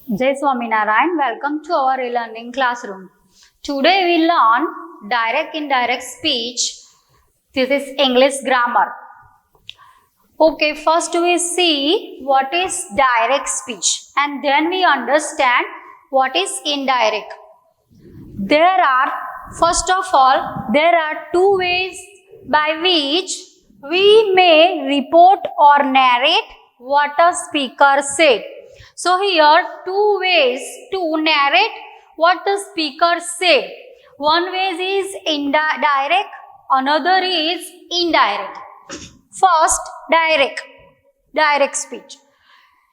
Jai Swaminarayan, welcome to our e-learning classroom. Today we learn direct indirect speech. This is English grammar. Okay, first we see what is direct speech and then we understand what is indirect. First of all, there are two ways by which we may report or narrate what a speaker said. So here two ways to narrate what the speaker said. One way is direct, another is indirect. First, direct speech.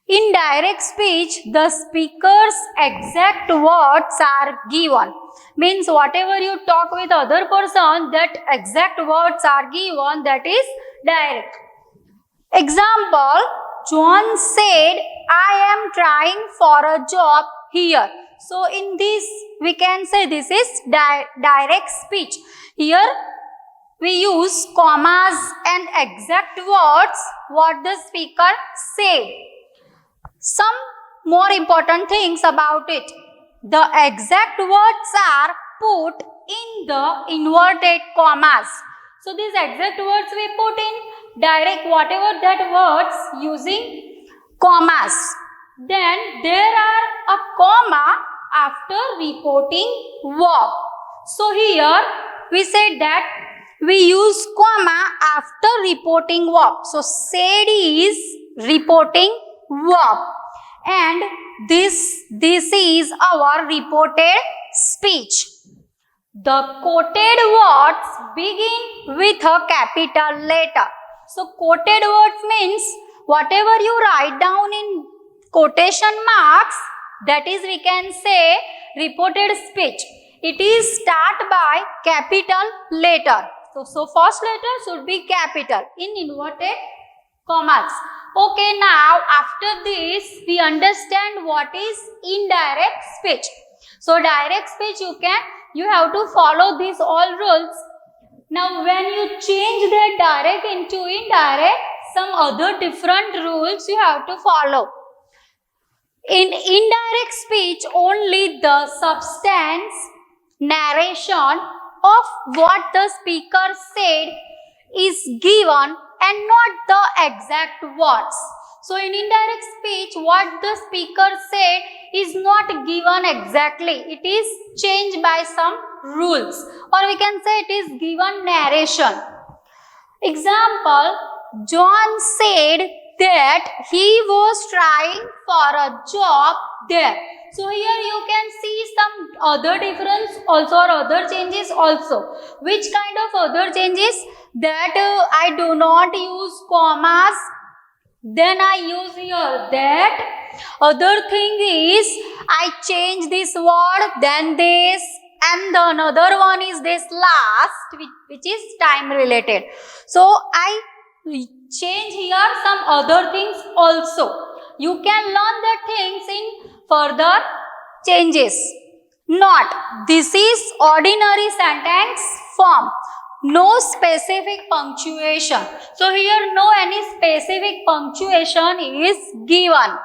In direct speech, the speaker's exact words are given. Means whatever you talk with other person, that exact words are given, that is direct. Example, John said, I am trying for a job here. So in this, we can say this is direct speech. Here, we use commas and exact words what the speaker said. Some more important things about it. The exact words are put in the inverted commas. So these exact words we put in direct, whatever that words using commas. Then there are a comma after reporting verb. So here we said that we use comma after reporting verb. So said is reporting verb and this is our reported speech. The quoted words begin with a capital letter. So quoted words means whatever you write down in quotation marks, that is we can say reported speech. It is start by capital letter. So first letter should be capital in inverted commas. Okay, now after this we understand what is indirect speech. So direct speech you have to follow these all rules. Now when you change that direct into indirect, some other different rules you have to follow. In indirect speech, only the substance, narration of what the speaker said is given and not the exact words. So in indirect speech, what the speaker said is not given exactly. It is changed by some rules, or we can say it is given narration. Example, John said that he was trying for a job there. So here you can see some other difference also or other changes also. Which kind of other changes? That I do not use commas, then I use here that. Other thing is I change this word, then this, and the another one is this last, which is time related. So I change here some other things also. You can learn the things in further changes. Not. This is ordinary sentence form. No specific punctuation. So here no any specific punctuation is given.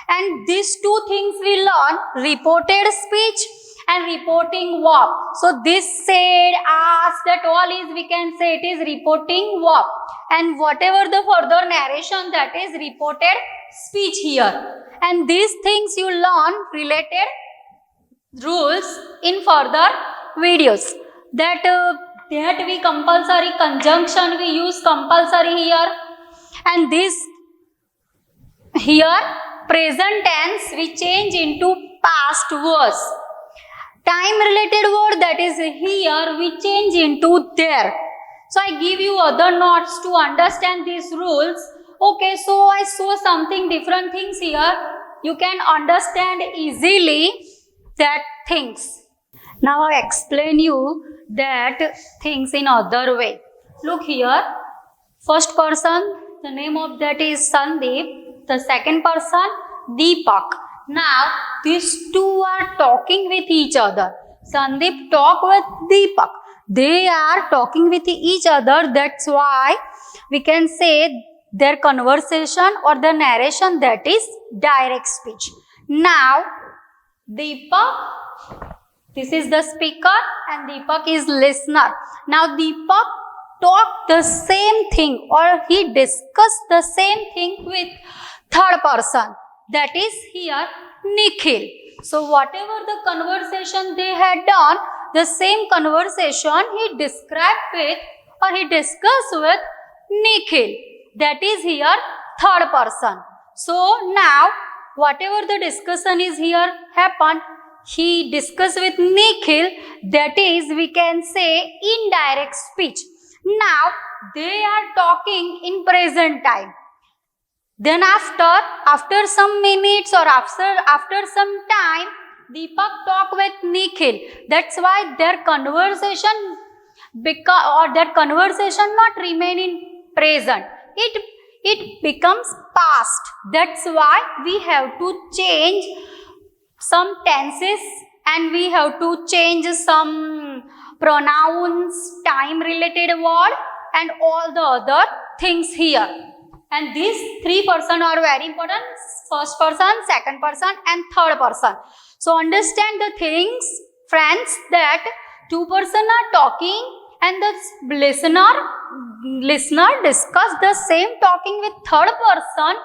And these two things we learn, reported speech and reporting verb. So this said, asked, that all is we can say it is reporting verb. And whatever the further narration, that is reported speech here. And these things you learn related rules in further videos. That we compulsory conjunction we use compulsory here. And this here present tense we change into past was. Time related word, that is here we change into there. So I give you other notes to understand these rules. Okay, so I saw something different things here. You can understand easily that things. Now I explain you that things in other way. Look here. First person, the name of that is Sandeep. The second person, Deepak. Now these two are talking with each other. Sandeep talk with Deepak. They are talking with each other. That's why we can say their conversation or the narration, that is direct speech. Now, Deepak, this is the speaker and Deepak is listener. Now, Deepak talked the same thing or he discussed the same thing with third person. That is here Nikhil. So, whatever the conversation they had done, the same conversation he described with or he discussed with Nikhil. That is here third person. So, now whatever the discussion is here happened, he discussed with Nikhil, that is we can say indirect speech. Now they are talking in present time. Then after some minutes or after some time, Deepak talked with Nikhil. That's why their conversation not remain in present. It becomes past. That's why we have to change some tenses and we have to change some pronouns, time related word and all the other things here. And these three persons are very important: first person, second person and third person. So understand the things, friends, that two persons are talking and the listener discuss the same talking with third person.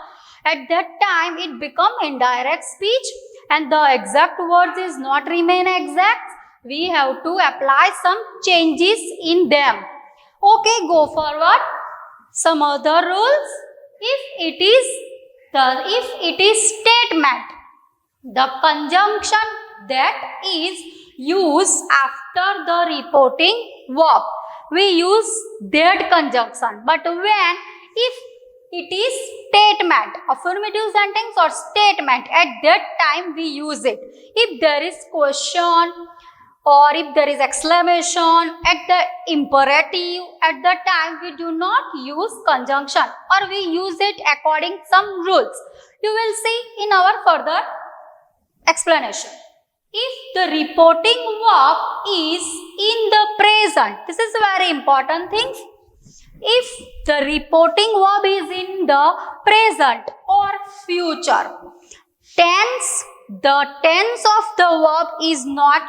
At that time it become indirect speech and the exact words is not remain exact. We have to apply some changes in them. Okay, go forward. Some other rules. If it is statement, the conjunction that is used after the reporting verb, we use that conjunction. But if it is statement, affirmative sentence or statement, at that time we use it. If there is question or if there is exclamation at the imperative, at the time we do not use conjunction or we use it according some rules. You will see in our further explanation. If the reporting verb is in the present, this is a very important thing. If the reporting verb is in the present or future, the tense of the verb is not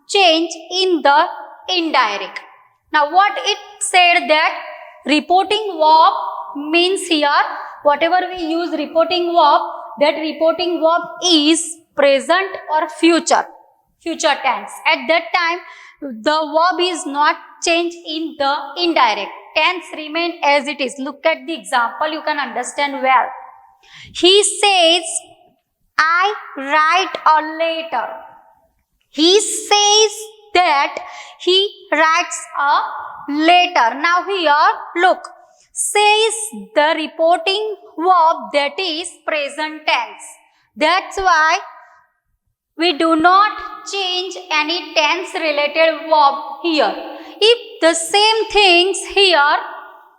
changed in the indirect. Now what it said that reporting verb means here, whatever we use reporting verb, that reporting verb is present or future tense. At that time the verb is not changed in the indirect. Tense remain as it is. Look at the example, you can understand well. He says, I write a letter. He says that he writes a letter. Now here, look, says the reporting verb, that is present tense. That's why we do not change any tense related verb here. If the same things here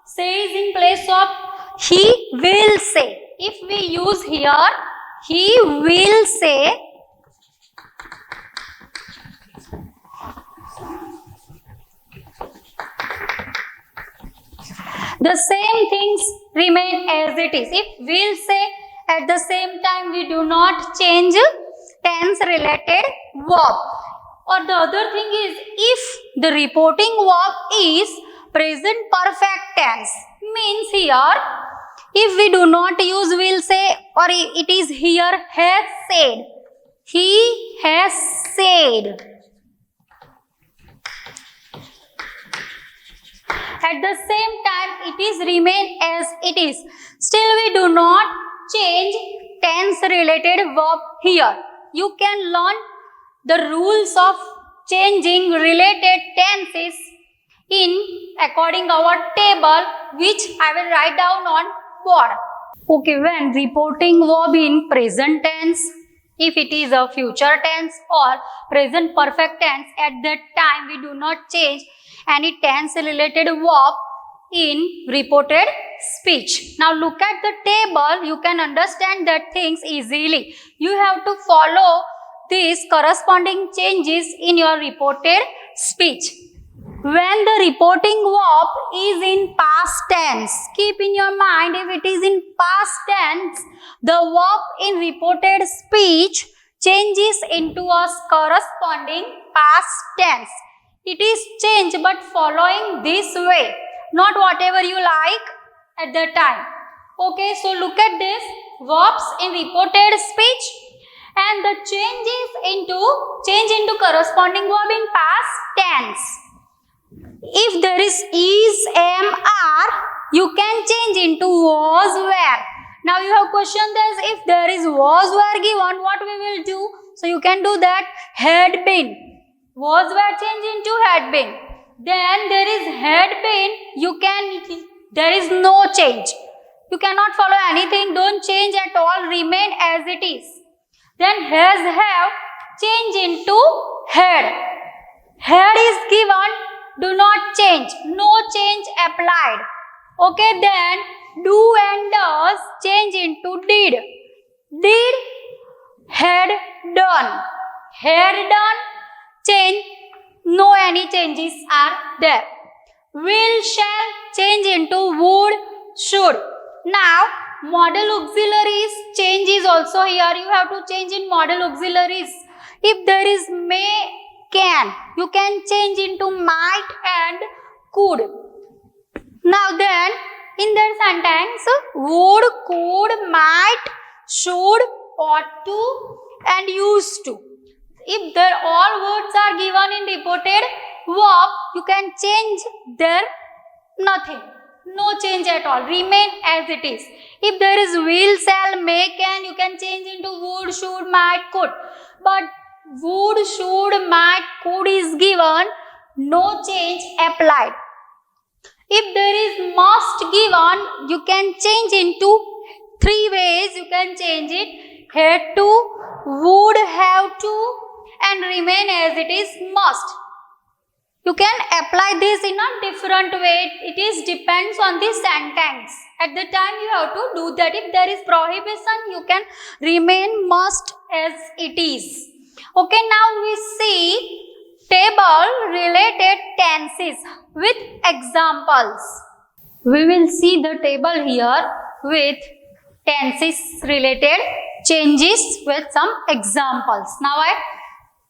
says in place of he will say, if we use here he will say, the same things remain as it is. If will say, at the same time we do not change tense related verb. Or the other thing is, if the reporting verb is present perfect tense, means here if we do not use will say or it is here has said, he has said. At the same time it is remain as it is. Still we do not change tense related verb here. You can learn the rules of changing related tenses in according our table, which I will write down on board. Okay, when reporting verb in present tense, if it is a future tense or present perfect tense, at that time we do not change any tense related verb in reported speech. Now look at the table, you can understand that things easily. You have to follow these corresponding changes in your reported speech. when the reporting verb is in past tense. Keep in your mind, if it is in past tense, the verb in reported speech changes into a corresponding past tense. It is changed but following this way, not whatever you like at the time. Okay, so look at this, verbs in reported speech and the change into corresponding verb in past tense. If there is, am, are, you can change into was, were. Now you have questioned this, if there is was, were given, what we will do? So you can do that, had been. Was, were change into had been. Then there is had been, there is no change. You cannot follow anything, don't change at all, remain as it is. Then has, have, change into had. Had is given, do not change, no change applied. Okay, then do and does change into did. Did, had done. Had done, change, no any changes are there. Will, shall, change into would, should. Now, model auxiliaries change is also here. You have to change in model auxiliaries. If there is may, can, you can change into might and could. Now then, in that sentence, would, could, might, should, ought to and used to. If there all words are given in reported verb, you can change there nothing. No change at all. Remain as it is. If there is will, shall, may, can, you can change into would, should, might, could. But would, should, might, could is given, no change applied. If there is must given, you can change into three ways. You can change it, had to, would have to, and remain as it is, must. You can apply this in a different way. It is depends on the sentence. At the time you have to do that. If there is prohibition, you can remain must as it is. Okay, now we see table related tenses with examples. We will see the table here with tenses related changes with some examples. Now I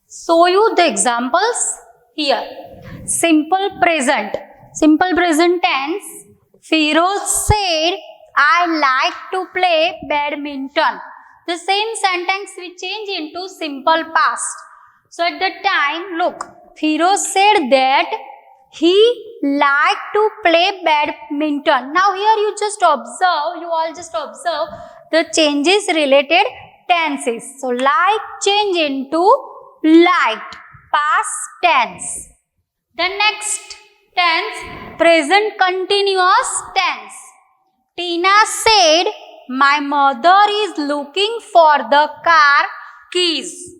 show you the examples here. Simple present tense. Firoz said, I like to play badminton. The same sentence we change into simple past. So at the time, look, Firoz said that he liked to play badminton. Now here you all just observe the changes related tenses. So like change into liked, past tense. The next tense, present continuous tense. Tina said, my mother is looking for the car keys.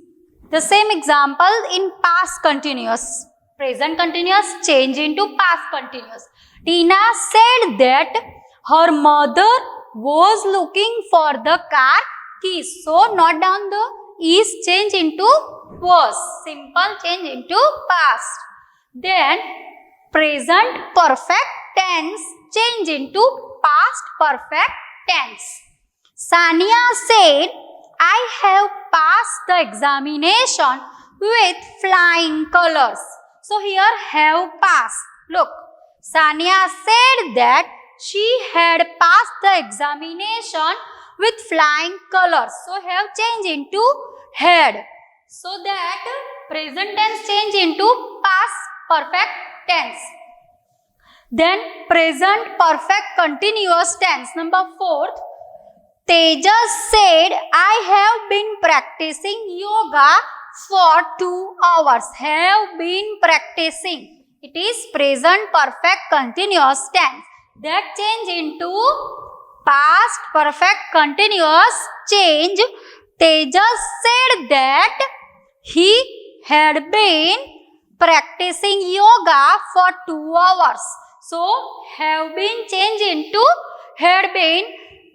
The same example in past continuous. Present continuous change into past continuous. Tina said that her mother was looking for the car keys. So note down the is change into was. Simple change into past. Then present perfect tense change into past perfect tense. Sania said, I have passed the examination with flying colors. So here have passed. Look, Sania said that she had passed the examination with flying colors. So have change into had. So that present tense change into past perfect tense. Then present perfect continuous tense. Number 4. Tejas said, I have been practicing yoga for 2 hours. Have been practicing. It is present perfect continuous tense. That change into past perfect continuous change. Tejas said that he had been practicing yoga for 2 hours. So, have been changed into had been.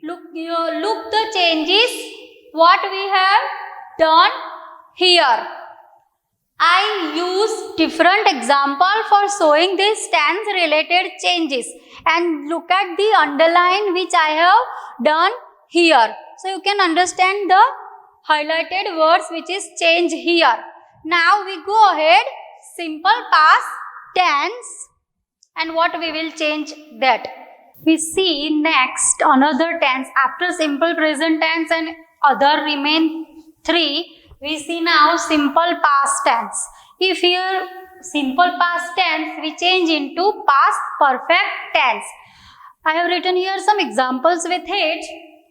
Look the changes what we have done here. I use different example for showing these tense related changes, and look at the underline which I have done here. So you can understand the highlighted words which is change here. Now we go ahead, simple past tense, and what we will change that. We see next another tense after simple present tense and other remain 3. We see now simple past tense. If here simple past tense, we change into past perfect tense. I have written here some examples with it.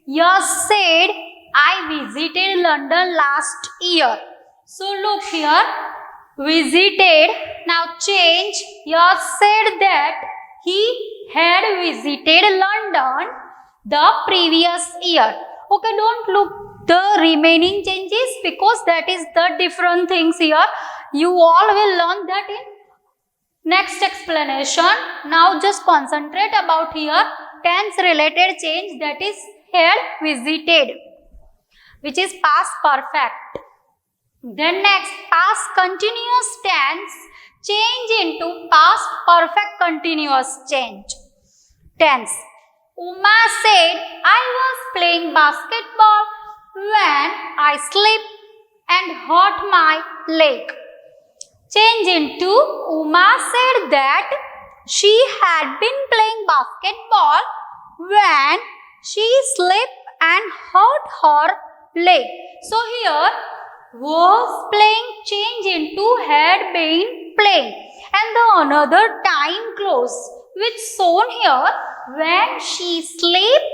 Yash said, I visited London last year. So look here, visited. Now change. Yash said that he had visited London the previous year. Okay, don't look the remaining changes because that is the different things here. You all will learn that in next explanation. Now just concentrate about here tense related change, that is had visited, which is past perfect. Then next past continuous tense change into past perfect continuous tense. Uma said, I was playing basketball when I slipped and hurt my leg. Change into Uma said that she had been playing basketball when she slipped and hurt her leg. So here was playing change into had been playing, and the another time clause which shown here when she slipped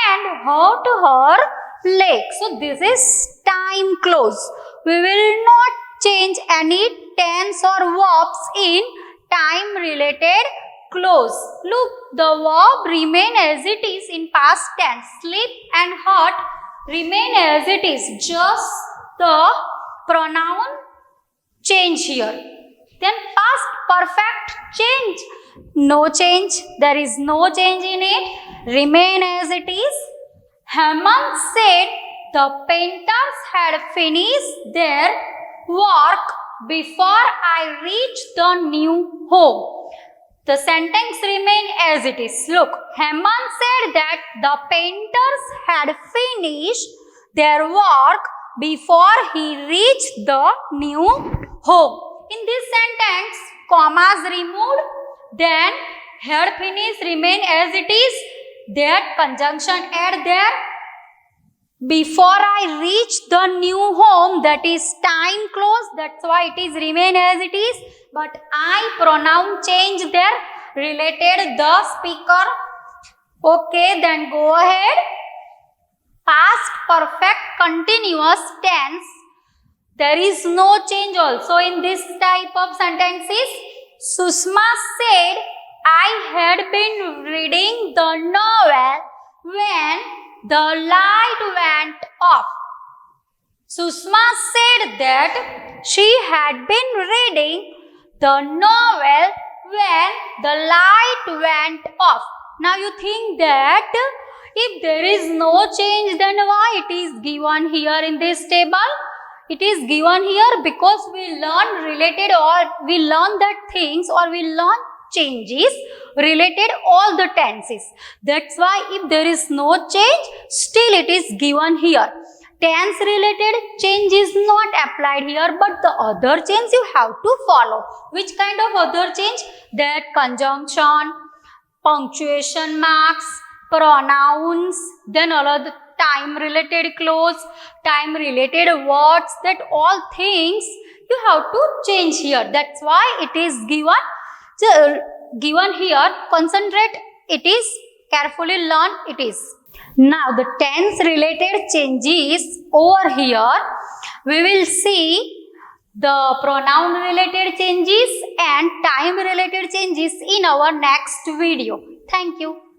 and hurt her leg. So this is time clause. We will not change any tense or verbs in time related clause. Look, the verb remain as it is in past tense. Slip and hurt remain as it is. Just the pronoun change here. Then past perfect change. No change. There is no change in it. Remain as it is. Hemant said the painters had finished their work before I reached the new home. The sentence remain as it is. Look, Hemant said that the painters had finished their work before he reached the new home. In this sentence, commas removed, then had finished remain as it is. That conjunction add there. Before I reach the new home, that is time clause, that's why it is remain as it is. But I pronoun change there, related the speaker. Okay, then go ahead. Past perfect continuous tense. There is no change also in this type of sentences. Sushma said, I had been reading the novel when the light went off. Sushma said that she had been reading the novel when the light went off. Now you think that if there is no change, then why it is given here in this table? It is given here because we learn related, or we learn that things, or we learn changes related all the tenses. That's why if there is no change, still it is given here. Tense related change is not applied here, but the other change you have to follow. Which kind of other change? That conjunction, punctuation marks, pronouns, then all of the time related clause, time related words, that all things you have to change here. That's why it is given here. Concentrate, it is, carefully learn it is. Now the tense related changes over here, we will see the pronoun related changes and time related changes in our next video. Thank you.